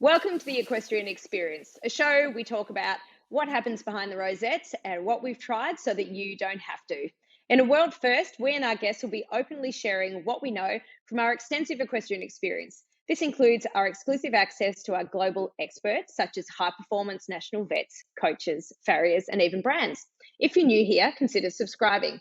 Welcome to the Equestrian Experience, a show we talk about what happens behind the rosettes and what we've tried so that you don't have to. In a world first, we and our guests will be openly sharing what we know from our extensive equestrian experience. This includes our exclusive access to our global experts, such as high-performance national vets, coaches, farriers, and even brands. If you're new here, consider subscribing.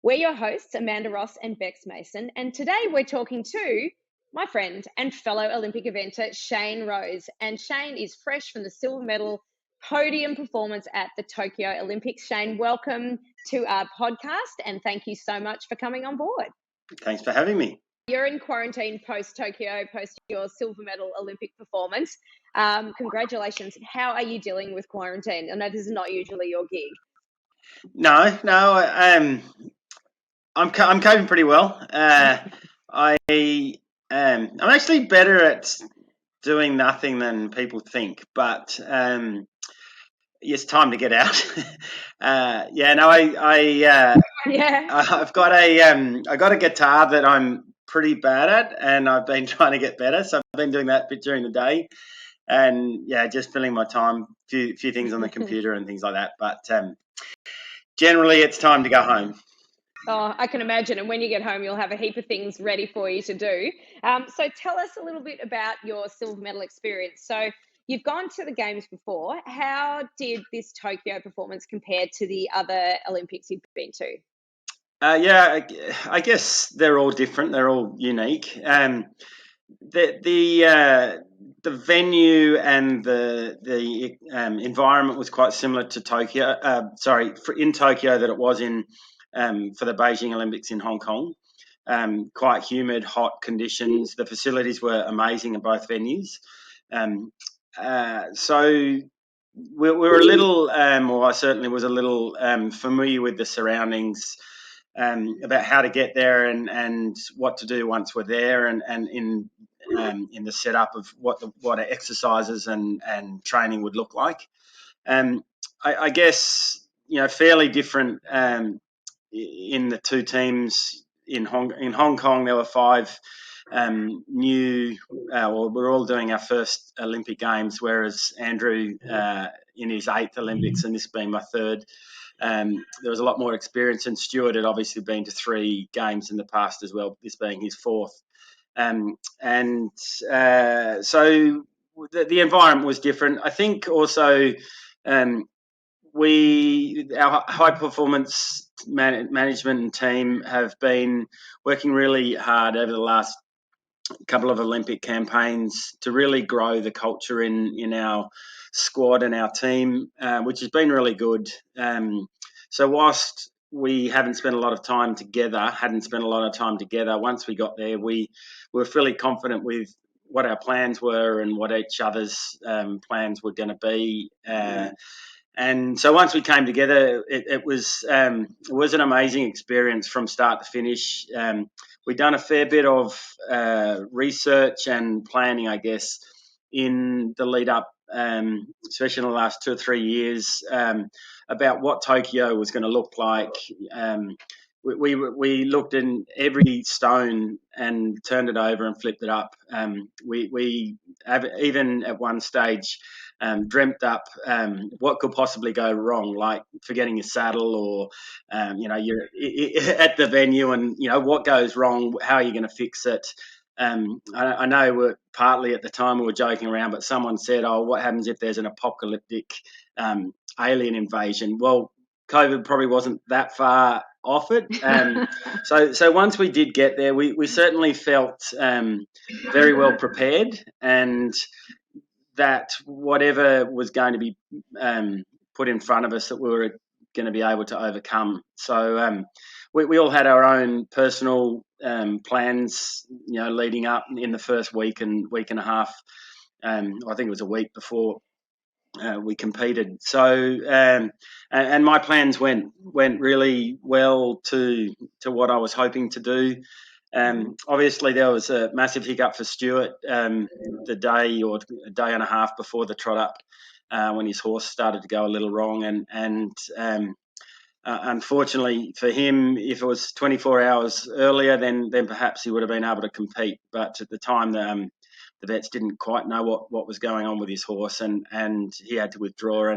We're your hosts, Amanda Ross and Bex Mason, and today we're talking to my friend and fellow Olympic eventer, Shane Rose. And Shane is fresh from the silver medal podium performance at the Tokyo Olympics. Shane, welcome to our podcast and thank you so much for coming on board. Thanks for having me. You're in quarantine post-Tokyo, post your silver medal Olympic performance. Congratulations. How are you dealing with quarantine? I know this is not usually your gig. No, I'm coping pretty well. I'm actually better at doing nothing than people think, but it's time to get out. I've got a guitar that I'm pretty bad at, and I've been trying to get better. So I've been doing that bit during the day, and just filling my time, few things on the computer and things like that. But generally, it's time to go home. Oh, I can imagine. And when you get home, you'll have a heap of things ready for you to do. So tell us a little bit about your silver medal experience. So you've gone to the games before. How did this Tokyo performance compare to the other Olympics you've been to? I guess they're all different. They're all unique. The venue and the environment was quite similar to Tokyo. In Tokyo that it was in for the Beijing Olympics in Hong Kong. Quite humid, hot conditions. The facilities were amazing in both venues. So we were a little, or I certainly was a little familiar with the surroundings. About how to get there and what to do once we're there, and in the setup of what exercises and training would look like. I guess fairly different in the two teams. In Hong Kong, there were 5 new. We're all doing our first Olympic Games, whereas Andrew in his 8th Olympics, and this being my 3rd. There was a lot more experience, and Stuart had obviously been to 3 games in the past as well, this being his 4th. So the environment was different. I think also our high performance management and team have been working really hard over the last couple of Olympic campaigns to really grow the culture in our squad and our team, which has been really good. So whilst we hadn't spent a lot of time together, once we got there, we were fairly confident with what our plans were and what each other's plans were going to be. And so once we came together, it was an amazing experience from start to finish. We'd done a fair bit of research and planning, I guess, in the lead up, especially in the last 2 or 3 years, about what Tokyo was going to look like. We looked in every stone and turned it over and flipped it up. We have, even at one stage, dreamt up what could possibly go wrong, like forgetting your saddle, or you're at the venue and what goes wrong, how are you going to fix it. I know we're partly at the time we were joking around, but someone said, what happens if there's an apocalyptic alien invasion? Well, COVID probably wasn't that far off it. So once we did get there, we certainly felt very well prepared, and that whatever was going to be put in front of us, that we were going to be able to overcome. So we all had our own personal plans, leading up in the first week and a half. I think it was a week before we competed. So and my plans went really well to what I was hoping to do. Obviously, there was a massive hiccup for Stuart the day or a day and a half before the trot up, when his horse started to go a little wrong, and unfortunately for him, if it was 24 hours earlier, then perhaps he would have been able to compete. But at the time, the vets didn't quite know what was going on with his horse, and he had to withdraw.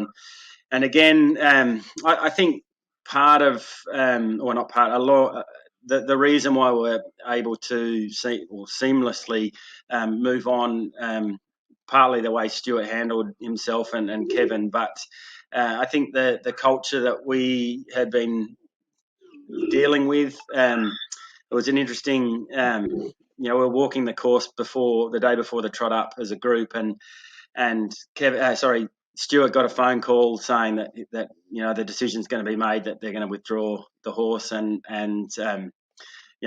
And again, I think part of, or not part, a lot. The reason why we're able to seamlessly move on, partly the way Stuart handled himself and Kevin, but I think the culture that we had been dealing with, it was an interesting. We were walking the course the day before the trot up as a group, and Stuart got a phone call saying that the decision's going to be made, that they're going to withdraw the horse, and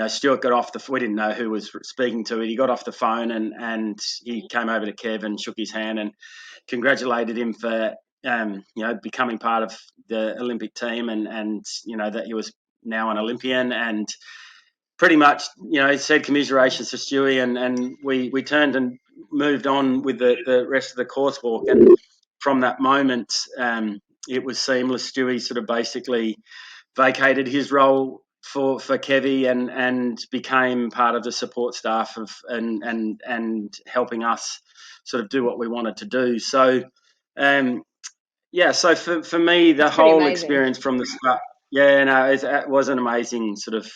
Stuart got off we didn't know who was speaking to it. He got off the phone and he came over to Kev and shook his hand and congratulated him for becoming part of the Olympic team, and that he was now an Olympian, and pretty much said commiserations to Stewie, and we turned and moved on with the rest of the course walk. And from that moment, it was seamless. Stewie sort of basically vacated his role for Kevy and became part of the support staff and helping us sort of do what we wanted to do. So so for me, the whole experience from the start, it was an amazing sort of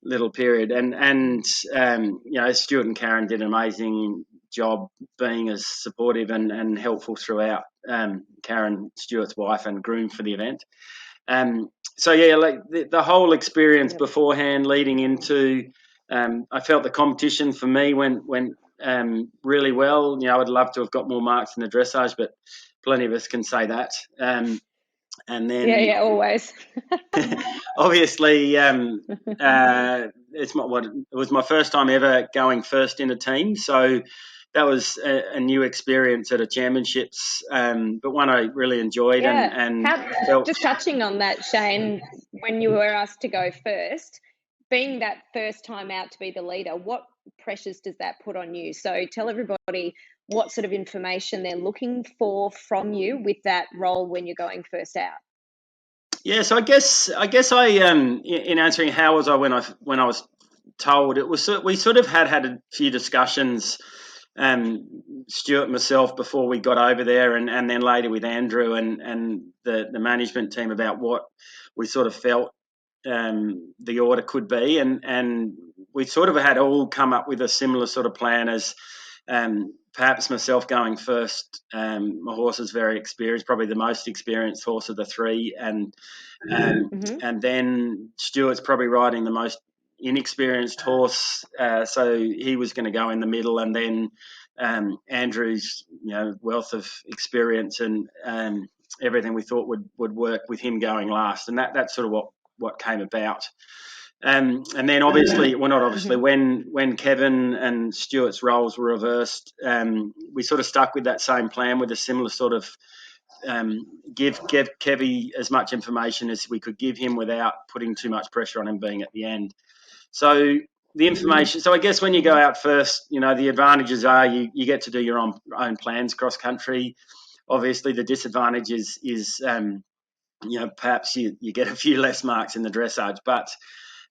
little period, and Stuart and Karen did an amazing job being as supportive and helpful throughout. Karen, Stuart's wife and groom for the event. Like the whole experience beforehand, leading into, I felt the competition for me went really well. I'd love to have got more marks in the dressage, but plenty of us can say that. And then always. Obviously, it was my first time ever going first in a team, so that was a new experience at a championships, but one I really enjoyed. And just touching on that, Shane, when you were asked to go first, being that first time out to be the leader, what pressures does that put on you? So tell everybody what sort of information they're looking for from you with that role when you're going first out. Yeah, so I guess I in answering how was I when I was told, it was, we sort of had a few discussions, Stuart and myself, before we got over there, and then later with Andrew and the management team, about what we sort of felt the order could be, and we sort of had all come up with a similar sort of plan as perhaps myself going first. My horse is very experienced, probably the most experienced horse of the three, and then Stuart's probably riding the most inexperienced horse, so he was going to go in the middle, and then Andrew's wealth of experience and everything we thought would work with him going last, and that's sort of what came about. And then obviously, well, not obviously, when Kevin and Stuart's roles were reversed, we sort of stuck with that same plan, with a similar sort of give Kevy as much information as we could give him without putting too much pressure on him being at the end. So the information, so I guess when you go out first, the advantages are you get to do your own plans cross country. Obviously, the disadvantage is perhaps you get a few less marks in the dressage, but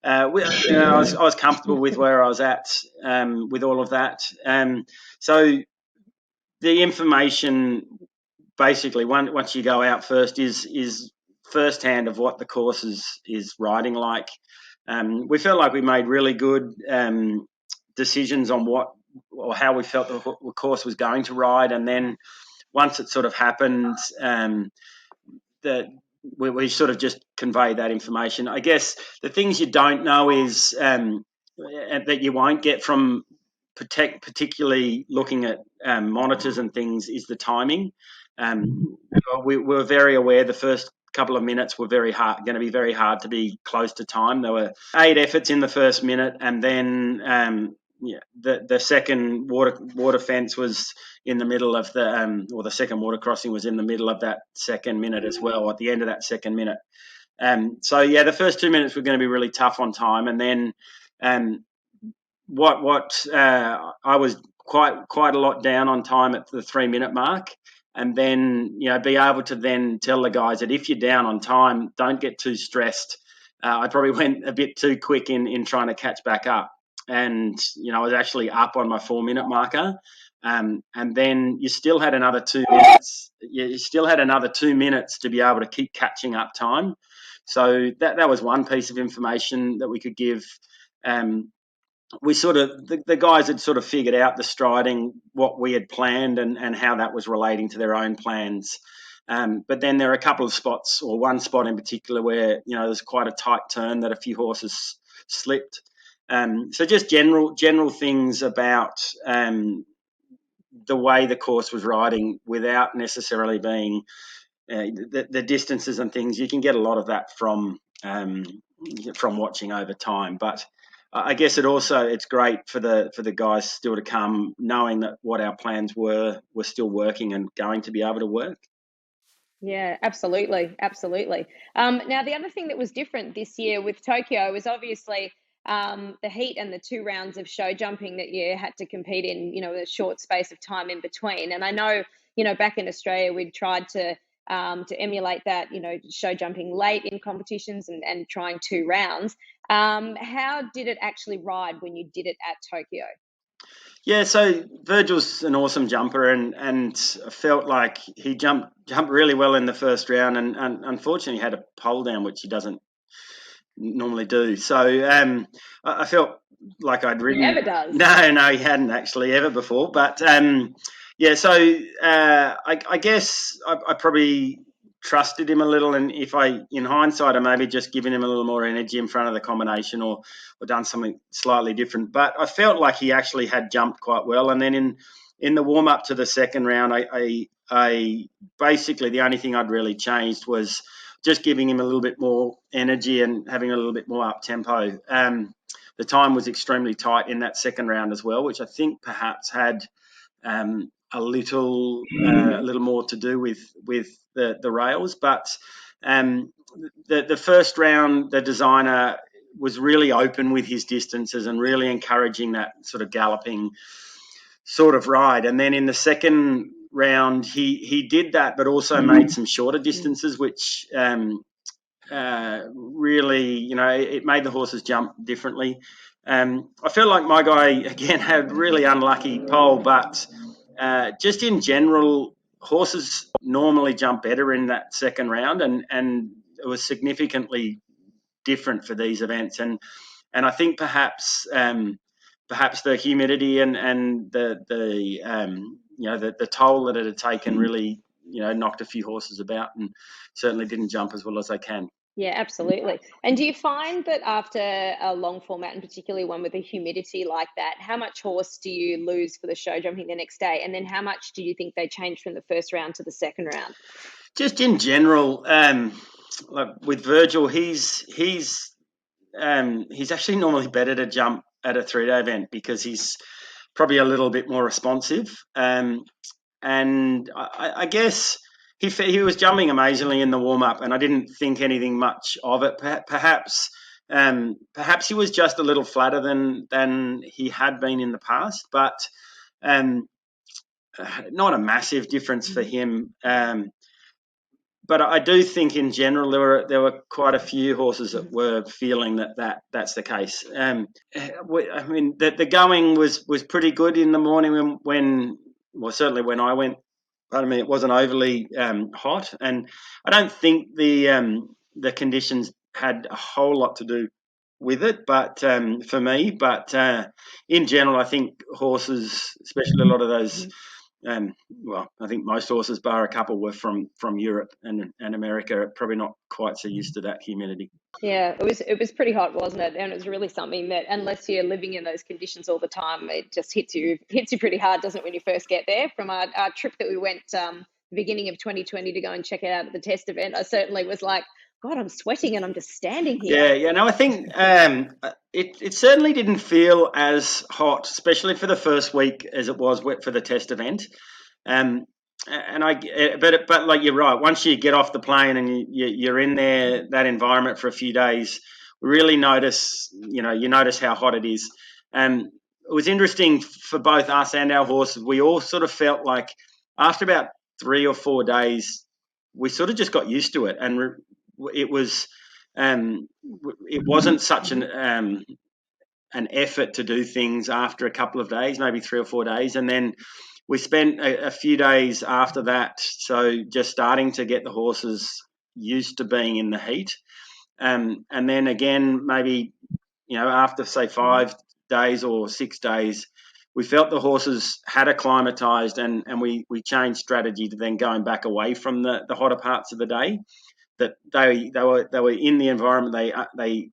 I was comfortable with where I was at with all of that. So the information, basically, once you go out first, is firsthand of what the course is riding like. We felt like we made really good decisions on what or how we felt the course was going to ride, and then once it sort of happened, that we sort of just convey that information. I guess the things you don't know is that you won't get from particularly looking at monitors and things, is the timing. We were very aware the first couple of minutes were going to be very hard to be close to time. There were 8 efforts in the first minute, and then the second water fence was in the middle of the second water crossing was in the middle of that second minute as well, at the end of that second minute. The first 2 minutes were going to be really tough on time, and then I was quite a lot down on time at the 3 minute mark, and then be able to then tell the guys that if you're down on time, don't get too stressed. I probably went a bit too quick in trying to catch back up, and I was actually up on my 4 minute marker, And then you still had another 2 minutes. You still had another 2 minutes to be able to keep catching up time. So that was one piece of information that we could give. We sort of the guys had sort of figured out the striding, what we had planned, and how that was relating to their own plans. But then there are a couple of spots, or one spot in particular, where there's quite a tight turn that a few horses slipped. So just general things about the way the course was riding, without necessarily being the distances and things. You can get a lot of that from watching over time. But I guess it's great for the guys still to come, knowing that what our plans were still working and going to be able to work. Yeah, absolutely. Now, the other thing that was different this year with Tokyo was obviously the heat and the 2 rounds of show jumping that you had to compete in, a short space of time in between. And I know, back in Australia, we'd tried to emulate that, show jumping late in competitions and trying 2 rounds. How did it actually ride when you did it at Tokyo? Yeah, so Virgil's an awesome jumper, and I felt like he jumped really well in the first round, and unfortunately had a pole down, which he doesn't normally do. So I felt like I'd ridden. He never does. No, he hadn't actually ever before. But yeah, so I guess I probably trusted him a little, and if in hindsight, I maybe just given him a little more energy in front of the combination, or done something slightly different. But I felt like he actually had jumped quite well, and then in the warm up to the second round, I basically, the only thing I'd really changed was just giving him a little bit more energy and having a little bit more up tempo. The time was extremely tight in that second round as well, which I think perhaps had a little more to do with the rails. But the first round, the designer was really open with his distances and really encouraging that sort of galloping sort of ride. And then in the second round, he did that, but also made some shorter distances, which really, it made the horses jump differently. I feel like my guy, again, had really unlucky pole, but just in general, horses normally jump better in that second round, and it was significantly different for these events. And I think perhaps the humidity and the toll that it had taken really knocked a few horses about, and certainly didn't jump as well as they can. Yeah, absolutely. And do you find that after a long format, and particularly one with a humidity like that, how much horse do you lose for the show jumping the next day? And then how much do you think they changed from the first round to the second round? Just in general, like with Virgil, he's actually normally better to jump at a 3-day event because he's probably a little bit more responsive. And I guess he was jumping amazingly in the warm up, and I didn't think anything much of it. Perhaps he was just a little flatter than he had been in the past, but not a massive difference for him. But I do think in general there were quite a few horses that were feeling that's the case. I mean, the going was pretty good in the morning when certainly when I went. Pardon me, it wasn't overly hot, and I don't think the conditions had a whole lot to do with it, but for me. But in general, I think horses, especially a lot of those. Well, I think most horses, bar a couple, were from Europe and America, are probably not quite so used to that humidity. Yeah, it was pretty hot, wasn't it? And it was really something that, unless you're living in those conditions all the time, it just hits you pretty hard, doesn't it, when you first get there? From our trip that we went the beginning of 2020 to go and check it out at the test event, I certainly was like, God, I'm sweating and I'm just standing here. Yeah. No, I think it certainly didn't feel as hot, especially for the first week, as it was for the test event. But like you're right. Once you get off the plane and you're in that environment for a few days, really notice how hot it is. It was interesting for both us and our horses. We all sort of felt like after about 3 or 4 days, we sort of just got used to it, and it wasn't such an effort to do things after a couple of days, maybe 3 or 4 days, and then we spent a few days after that, so just starting to get the horses used to being in the heat. And then again, maybe, after say 5 days or 6 days, we felt the horses had acclimatized, and we changed strategy to then going back away from the hotter parts of the day. That they were in the environment, they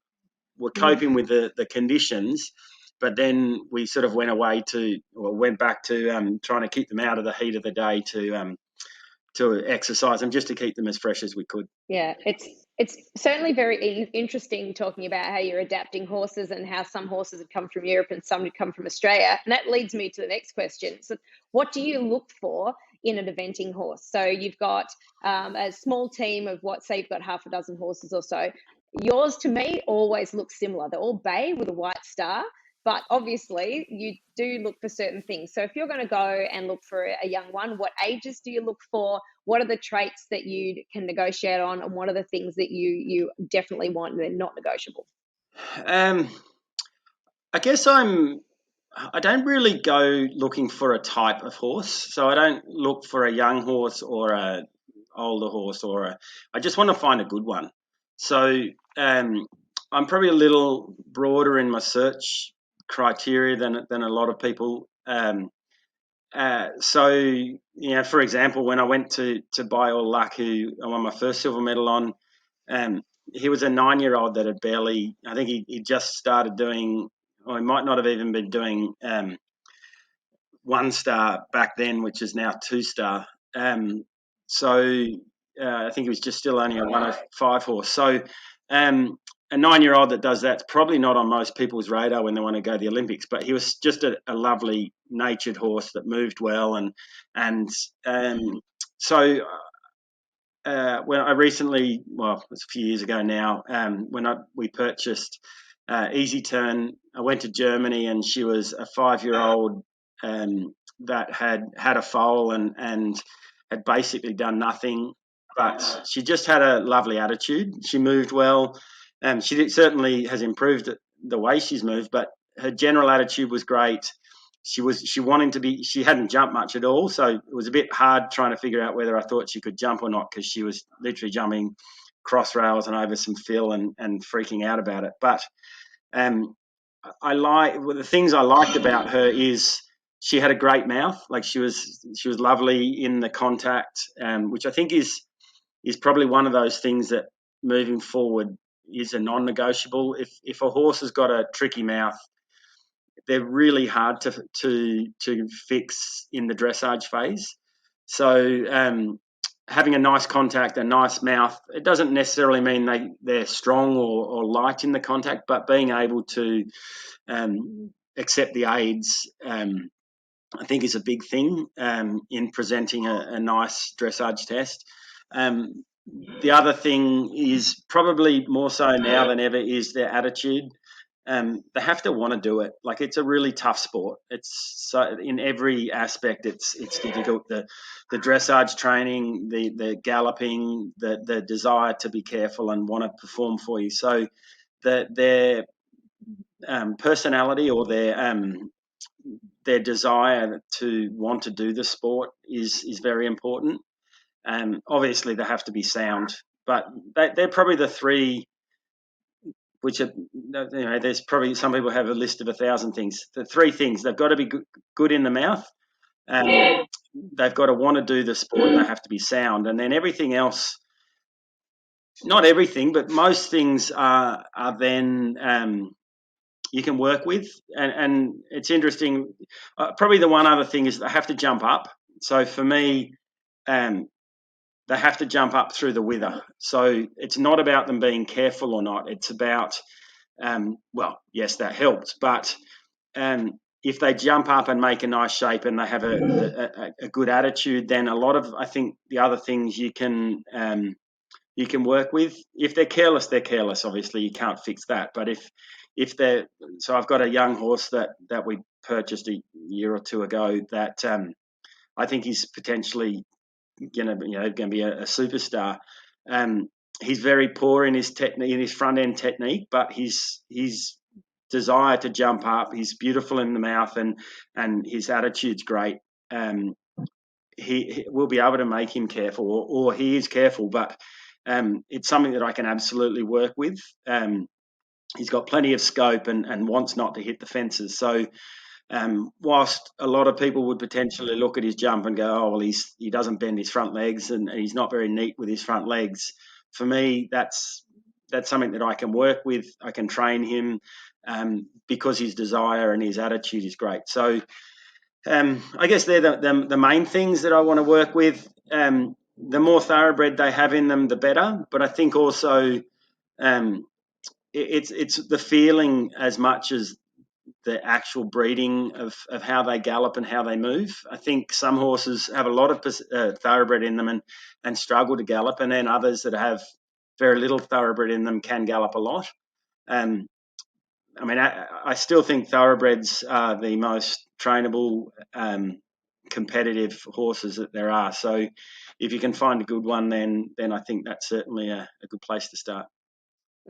were coping with the conditions, but then we sort of went back to trying to keep them out of the heat of the day to exercise them, just to keep them as fresh as we could. Yeah, it's certainly very interesting talking about how you're adapting horses and how some horses have come from Europe and some have come from Australia. And that leads me to the next question. So what do you look for in an eventing horse? So you've got a small team of say you've got half a dozen horses or so. Yours, to me, always looks similar. They're all bay with a white star, but obviously you do look for certain things. So if you're going to go and look for a young one, what ages do you look for? What are the traits that you can negotiate on, and what are the things that you definitely want and they're not negotiable? I guess I don't really go looking for a type of horse. So I don't look for a young horse or a older horse, I just want to find a good one. So I'm probably a little broader in my search criteria than a lot of people. For example, when I went to buy All Luck, who I won my first silver medal on, he was a 9-year-old that had barely, I think he just started doing, or he might not have even been doing 1-star back then, which is now 2-star. I think he was just still only a 105 horse. So a 9-year-old that does that's probably not on most people's radar when they want to go to the Olympics, but he was just a lovely natured horse that moved well. When I recently, well, it's a few years ago now, when we purchased Easy Turn, I went to Germany, and she was a 5-year-old that had a foal and had basically done nothing, but she just had a lovely attitude. She moved well. She certainly has improved the way she's moved, but her general attitude was great. She hadn't jumped much at all, so it was a bit hard trying to figure out whether I thought she could jump or not, because she was literally jumping cross rails and over some fill and freaking out about it. But the things I liked about her is she had a great mouth. Like she was lovely in the contact, which I think is probably one of those things that moving forward is a non-negotiable. If a horse has got a tricky mouth, they're really hard to fix in the dressage phase. So having a nice contact, a nice mouth, it doesn't necessarily mean they're strong or light in the contact, but being able to accept the aids, I think, is a big thing in presenting a nice dressage test. The other thing is probably more so now than ever is their attitude. They have to want to do it. Like, it's a really tough sport. It's so in every aspect. It's difficult. The dressage training, the galloping, the desire to be careful and want to perform for you. So their personality or their desire to want to do the sport is very important. Obviously, they have to be sound, but they're probably the three. Which are, there's probably some people have a list of 1,000 things. The three things: they've got to be good in the mouth, they've got to want to do the sport, and they have to be sound. And then everything else, not everything, but most things are then you can work with. And it's interesting. Probably the one other thing is they have to jump up. So for me, they have to jump up through the wither. So it's not about them being careful or not. It's about, well, yes, that helps. But if they jump up and make a nice shape and they have a good attitude, then a lot of, I think, the other things you can work with. If they're careless, they're careless. Obviously, you can't fix that. But if they're, so I've got a young horse that we purchased a year or two ago that I think he's potentially going to be a superstar. He's very poor in his technique, in his front end technique, but his desire to jump up, he's beautiful in the mouth, and his attitude's great. he will be able to make him careful, or he is careful, but it's something that I can absolutely work with. He's got plenty of scope and wants not to hit the fences. So whilst a lot of people would potentially look at his jump and go, oh, well, he doesn't bend his front legs and he's not very neat with his front legs. For me, that's something that I can work with. I can train him because his desire and his attitude is great. So I guess they're the main things that I want to work with. The more thoroughbred they have in them, the better. But I think also it's the feeling as much as the actual breeding of how they gallop and how they move. I think some horses have a lot of thoroughbred in them and struggle to gallop, and then others that have very little thoroughbred in them can gallop a lot. I mean, I still think thoroughbreds are the most trainable, competitive horses that there are. So if you can find a good one, then I think that's certainly a good place to start.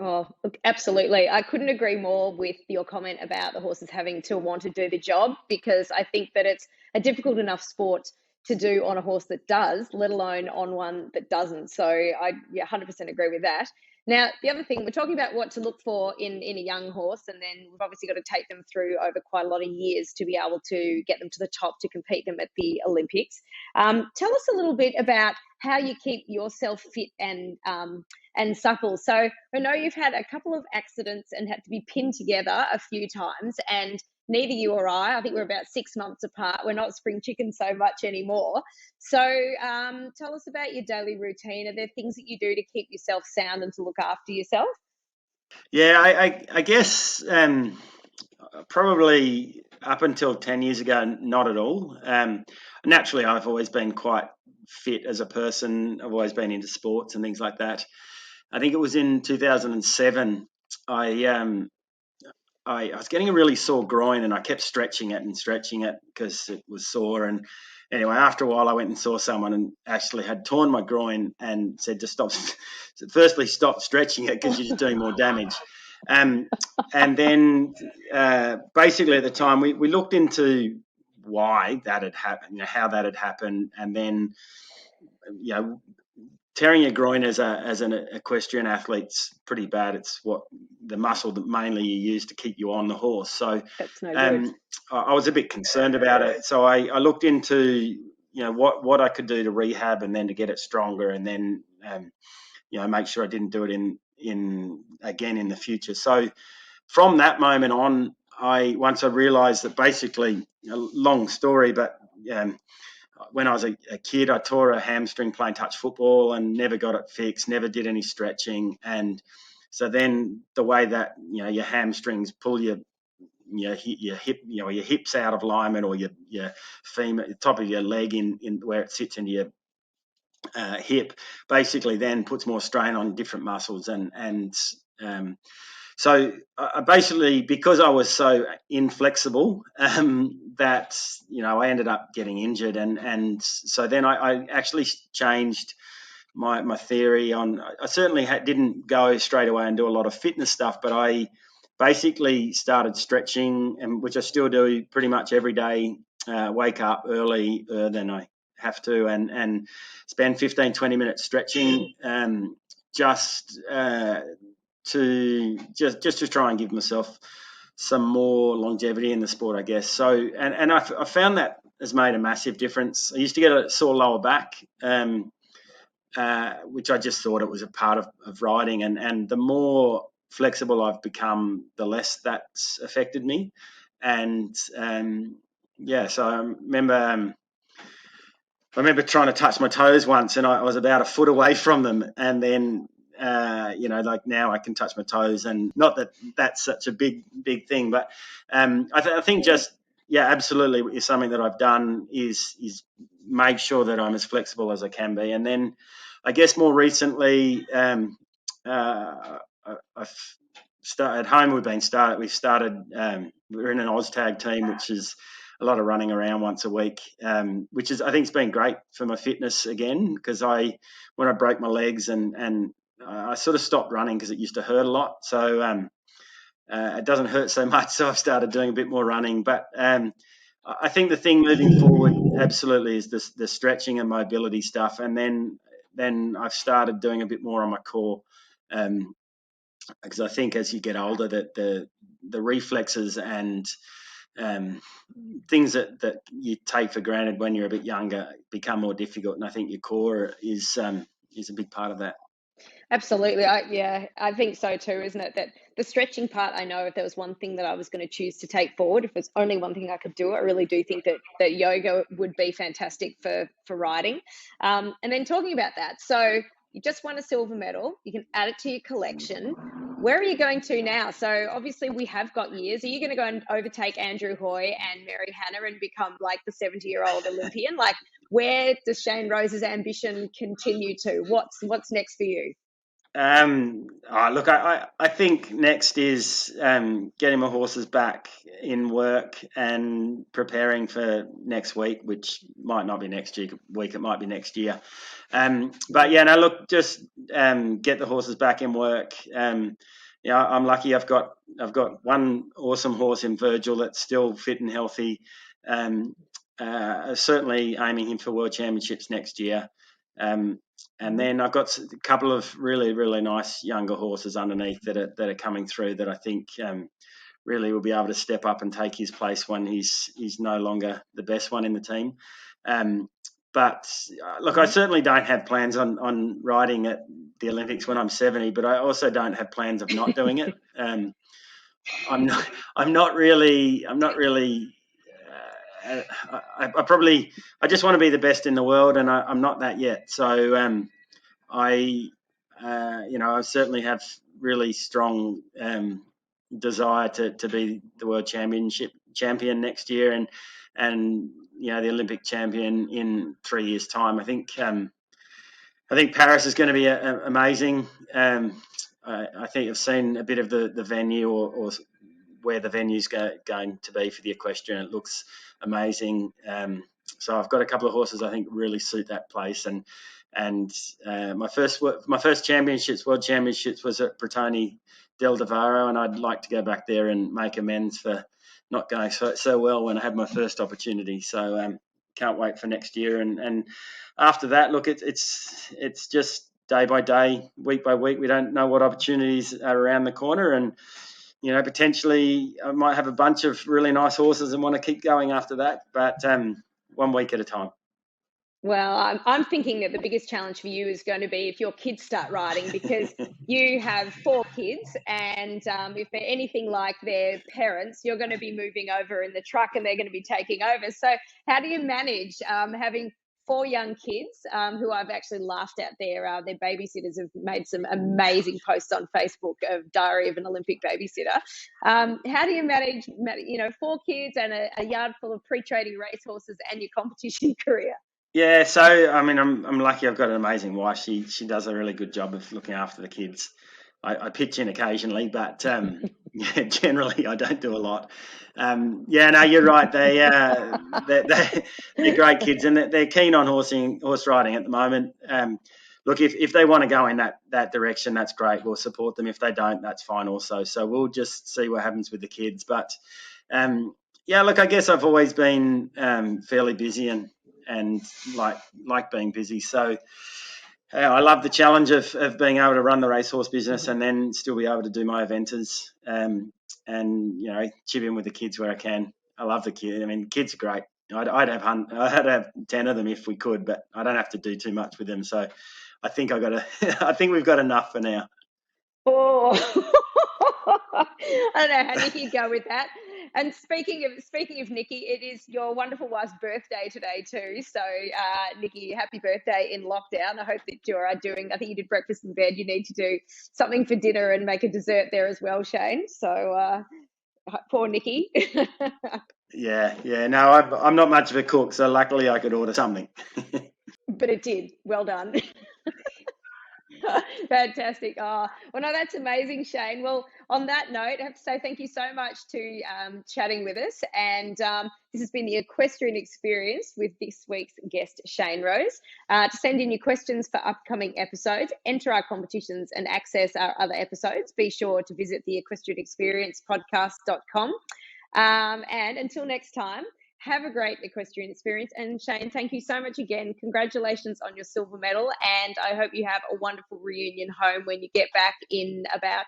Oh, look, absolutely. I couldn't agree more with your comment about the horses having to want to do the job, because I think that it's a difficult enough sport to do on a horse that does, let alone on one that doesn't. So I 100% agree with that. Now, the other thing, we're talking about what to look for in a young horse, and then we've obviously got to take them through over quite a lot of years to be able to get them to the top to compete them at the Olympics. Tell us a little bit about how you keep yourself fit and supple. So I know you've had a couple of accidents and had to be pinned together a few times, and neither you or I think we're about 6 months apart. We're not spring chickens so much anymore. So tell us about your daily routine. Are there things that you do to keep yourself sound and to look after yourself? Yeah, I guess probably up until 10 years ago, not at all. Naturally, I've always been quite fit as a person. I've always been into sports and things like that. I think it was in 2007, I was getting a really sore groin, and I kept stretching it because it was sore. And anyway, after a while, I went and saw someone and actually had torn my groin and said to stop. Firstly, stop stretching it because you're just doing more damage. And then basically at the time, we looked into why that had happened, how that had happened, and then tearing your groin as an equestrian athlete's pretty bad. It's what the muscle that mainly you use to keep you on the horse. So that's no good. I was a bit concerned about it. So I looked into what I could do to rehab and then to get it stronger, and then make sure I didn't do it in again in the future. So from that moment on, once I realised that basically, a long story, but when I was a kid, I tore a hamstring playing touch football and never got it fixed, never did any stretching. And so then the way that, your hamstrings pull your hip, your hips out of alignment, or your femur, the top of your leg in where it sits into your hip, basically then puts more strain on different muscles. So basically, because I was so inflexible, that I ended up getting injured, and so then I actually changed my theory on. I certainly didn't go straight away and do a lot of fitness stuff, but I basically started stretching, and which I still do pretty much every day. Wake up early than I have to, and spend 15-20 minutes stretching, just to try and give myself some more longevity in the sport, I guess. So, and I found that has made a massive difference. I used to get a sore lower back, which I just thought it was a part of riding, and the more flexible I've become, the less that's affected me. And so I remember trying to touch my toes once, and I was about a foot away from them, and then like now I can touch my toes, and not that that's such a big thing, but I think just absolutely is something that I've done is make sure that I'm as flexible as I can be. And then I guess more recently, I've started at home. We've started we're in an OzTag team, which is a lot of running around once a week, which is, I think, it's been great for my fitness again, because when I broke my legs and I sort of stopped running because it used to hurt a lot. So it doesn't hurt so much. So I've started doing a bit more running. But I think the thing moving forward absolutely is the stretching and mobility stuff, and then I've started doing a bit more on my core, because I think as you get older that the reflexes and things that you take for granted when you're a bit younger become more difficult, and I think your core is a big part of that. Absolutely. I think so too, isn't it? That the stretching part, I know if there was one thing that I was going to choose to take forward, if it's only one thing I could do, I really do think that yoga would be fantastic for riding. And then talking about that, so you just won a silver medal, you can add it to your collection. Where are you going to now? So obviously we have got years. Are you going to go and overtake Andrew Hoy and Mary Hannah and become like the 70-year-old Olympian? Like, where does Shane Rose's ambition continue to? What's next for you? Look, I think next is getting my horses back in work and preparing for next week, which might not be next week, it might be next year. But yeah, no, look, just get the horses back in work. I'm lucky. I've got one awesome horse in Virgil that's still fit and healthy. Certainly aiming him for World Championships next year. And then I've got a couple of really, really nice younger horses underneath that are coming through that I think really will be able to step up and take his place when he's no longer the best one in the team. But look, I certainly don't have plans on riding at the Olympics when I'm 70, but I also don't have plans of not doing it. I'm not really. I just want to be the best in the world, and I'm not that yet. So I certainly have really strong desire to be the world champion next year, and the Olympic champion in 3 years' time. I think Paris is going to be amazing. I think I've seen a bit of the venue or where the venue's going to be for the equestrian. It looks amazing. So I've got a couple of horses I think really suit that place, and my first world championships was at Bretagnes del Davaro, and I'd like to go back there and make amends for not going so well when I had my first opportunity. So can't wait for next year, and after that, look, it's just day by day, week by week. We don't know what opportunities are around the corner, and potentially I might have a bunch of really nice horses and want to keep going after that, but 1 week at a time. Well, I'm thinking that the biggest challenge for you is going to be if your kids start riding, because you have 4 kids, and if they're anything like their parents, you're going to be moving over in the truck and they're going to be taking over. So how do you manage having 4 young kids who I've actually laughed at their babysitters have made some amazing posts on Facebook of Diary of an Olympic Babysitter. How do you manage 4 kids and a yard full of pre-training racehorses and your competition career? Yeah, so I mean, I'm lucky. I've got an amazing wife. She does a really good job of looking after the kids. I pitch in occasionally, but yeah, generally I don't do a lot. Yeah, no, you're right. They're great kids, and they're keen on horse riding at the moment. Look, if they want to go in that direction, that's great. We'll support them. If they don't, that's fine also. So we'll just see what happens with the kids. But yeah, look, I guess I've always been fairly busy and like being busy. So I love the challenge of being able to run the racehorse business and then still be able to do my eventers and chip in with the kids where I can. I love the kids. I mean, kids are great. I'd have 10 of them if we could, but I don't have to do too much with them. So I think I think we've got enough for now. Oh, I don't know how Niki go with that. And speaking of Niki, it is your wonderful wife's birthday today too. So, Niki, happy birthday in lockdown. I hope that you're doing. I think you did breakfast in bed. You need to do something for dinner and make a dessert there as well, Shane. So, poor Niki. Yeah. No, I'm not much of a cook, so luckily I could order something. But it did. Well done. Fantastic. Oh, well, no, that's amazing, Shane. Well, on that note, I have to say thank you so much to chatting with us. And this has been the Equestrian Experience with this week's guest, Shane Rose. To send in your questions for upcoming episodes, enter our competitions and access our other episodes, be sure to visit the equestrianexperiencepodcast.com. And until next time, Have a great equestrian experience. And Shane, thank you so much again. Congratulations on your silver medal. And I hope you have a wonderful reunion home when you get back in about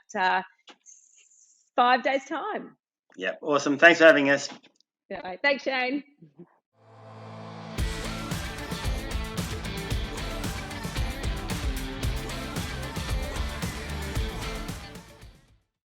5 days' time. Yeah, awesome. Thanks for having us. Yeah, thanks, Shane.